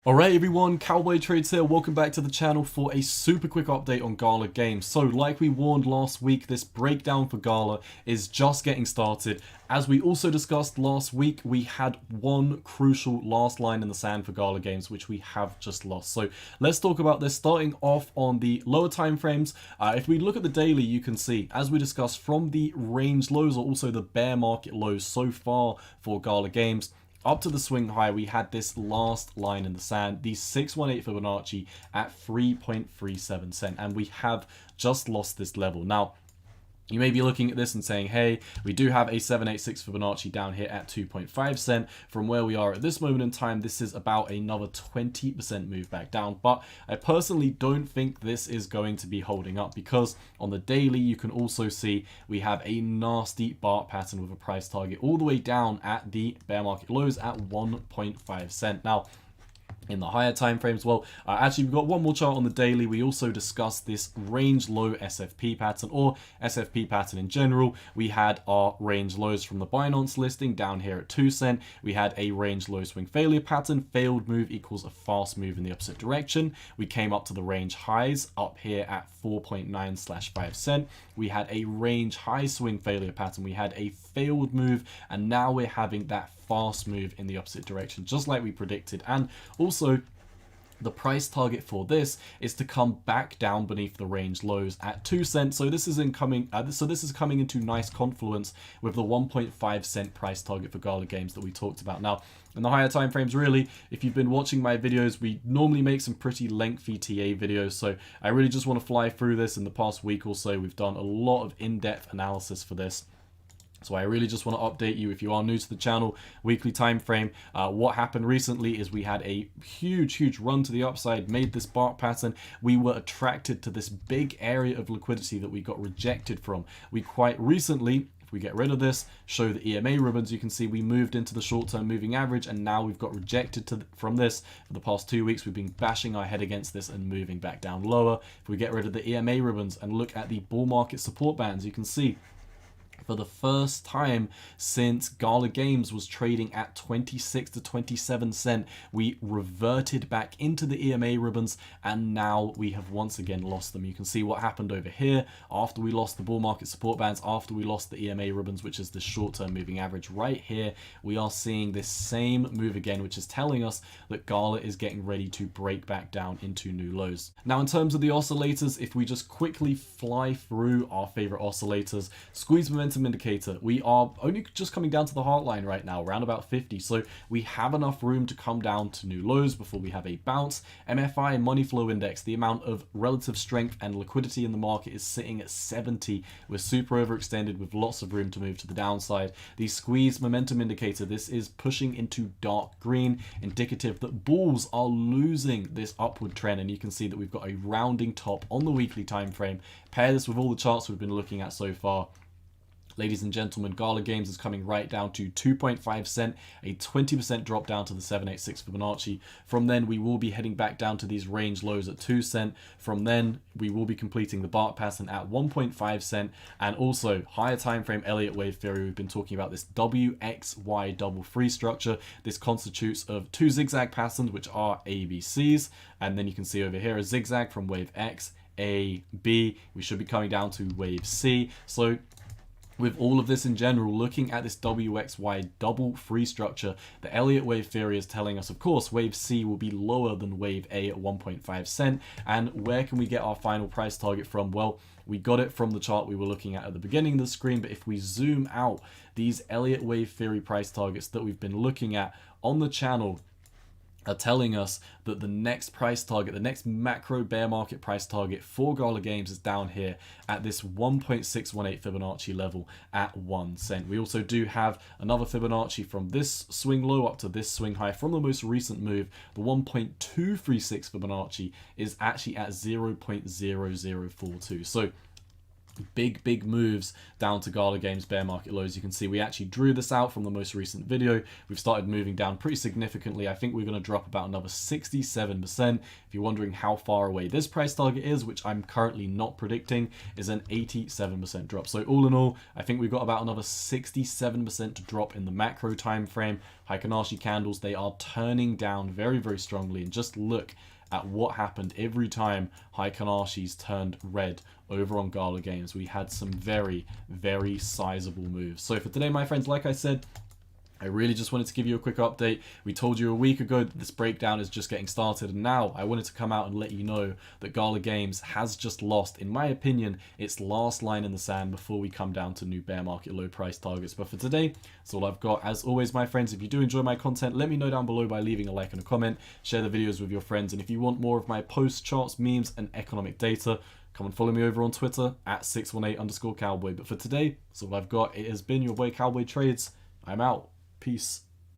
Alright everyone, Cowboy Trades here, welcome back to the channel for a super quick update on GALA games. So like we warned last week, this breakdown for GALA is just getting started. As we also discussed last week, we had one crucial last line in the sand for GALA games, which we have just lost. So let's talk about this, starting off on the lower time frames. If we look at the daily, you can see, as we discussed, from the range lows or also the bear market lows so far for GALA games, up to the swing high, we had this last line in the sand, the 618 Fibonacci at 3.37 cent, and we have just lost this level. Now, you may be looking at this and saying, hey, we do have a 786 Fibonacci down here at 2.5 cent. From where we are at this moment in time, this is about another 20% move back down. But I personally don't think this is going to be holding up, because on the daily, you can also see we have a nasty bar pattern with a price target all the way down at the bear market lows at 1.5 cent. Now, in the higher time frames, well, actually we've got one more chart on the daily. We also discussed this range low SFP pattern, or SFP pattern in general. We had our range lows from the Binance listing down here at 2 cent. We had a range low swing failure pattern. Failed move equals a fast move in the opposite direction. We came up to the range highs up here at 4.9/5 cent. We had a range high swing failure pattern. We had a failed move, and now we're having that fast move in the opposite direction, just like we predicted. And also, the price target for this is to come back down beneath the range lows at 2 cents. So this is coming into nice confluence with the 1.5 cent price target for GALA games that we talked about. Now, in the higher time frames, really, if you've been watching my videos, we normally make some pretty lengthy TA videos. So I really just want to fly through this. In the past week or so, we've done a lot of in-depth analysis for this. So I really just want to update you, if you are new to the channel, weekly time frame. What happened recently is we had a huge run to the upside, made this bar pattern. We were attracted to this big area of liquidity that we got rejected from. We quite recently, if we get rid of this, show the EMA ribbons, you can see we moved into the short-term moving average, and now we've got rejected from this. For the past 2 weeks, we've been bashing our head against this and moving back down lower. If we get rid of the EMA ribbons and look at the bull market support bands, you can see for the first time since GALA Games was trading at 26 to 27 cent, we reverted back into the EMA ribbons, and now we have once again lost them. You can see what happened over here after we lost the bull market support bands, after we lost the EMA ribbons, which is the short-term moving average. Right here, we are seeing this same move again, which is telling us that GALA is getting ready to break back down into new lows. Now, in terms of the oscillators, if we just quickly fly through our favorite oscillators, squeeze momentum indicator, we are only just coming down to the heart line right now, around about 50, so we have enough room to come down to new lows before we have a bounce. MFI, money flow index, the amount of relative strength and liquidity in the market is sitting at 70. We're super overextended with lots of room to move to the downside. The squeeze momentum indicator, this is pushing into dark green, indicative that bulls are losing this upward trend, and you can see that we've got a rounding top on the weekly time frame. Pair this with all the charts we've been looking at so far. Ladies and gentlemen, GALA Games is coming right down to 2.5 cent, a 20% drop down to the 786 Fibonacci. From then, we will be heading back down to these range lows at 2 cent. From then, we will be completing the bar pattern at 1.5 cent. And also, higher time frame Elliott wave theory, we've been talking about this WXY double free structure. This constitutes of 2 zigzag patterns, which are ABCs. And then you can see over here a zigzag from wave X, A, B. We should be coming down to wave C. So with all of this in general, looking at this WXY double free structure, the Elliott wave theory is telling us, of course, wave C will be lower than wave A at 1.5 cent. And where can we get our final price target from? Well, we got it from the chart we were looking at the beginning of the screen, but if we zoom out, these Elliott wave theory price targets that we've been looking at on the channel are telling us that the next price target, the next macro bear market price target for GALA Games is down here at this 1.618 Fibonacci level at 1 cent. We also do have another Fibonacci from this swing low up to this swing high from the most recent move. The 1.236 Fibonacci is actually at 0.0042. So big moves down to GALAgames bear market lows. You can see we actually drew this out from the most recent video. We've started moving down pretty significantly. I think we're going to drop about another 67%. If you're wondering how far away this price target is, which I'm currently not predicting, is an 87% drop. So all in all, I think we've got about another 67% to drop in the macro time frame. Fibonacci candles, they are turning down very strongly, and just look at what happened every time Fibonacci's turned red over on GALAgames. We had some very sizable moves. So for today, my friends, like I said, I really just wanted to give you a quick update. We told you a week ago that this breakdown is just getting started, and now I wanted to come out and let you know that GALAgames has just lost, in my opinion, its last line in the sand before we come down to new bear market low price targets. But for today, that's all I've got. As always, my friends, if you do enjoy my content, let me know down below by leaving a like and a comment. Share the videos with your friends, and if you want more of my posts, charts, memes, and economic data, come and follow me over on Twitter at 618_cowboy. But for today, that's all I've got. It has been your boy Cowboy Trades. I'm out. Peace.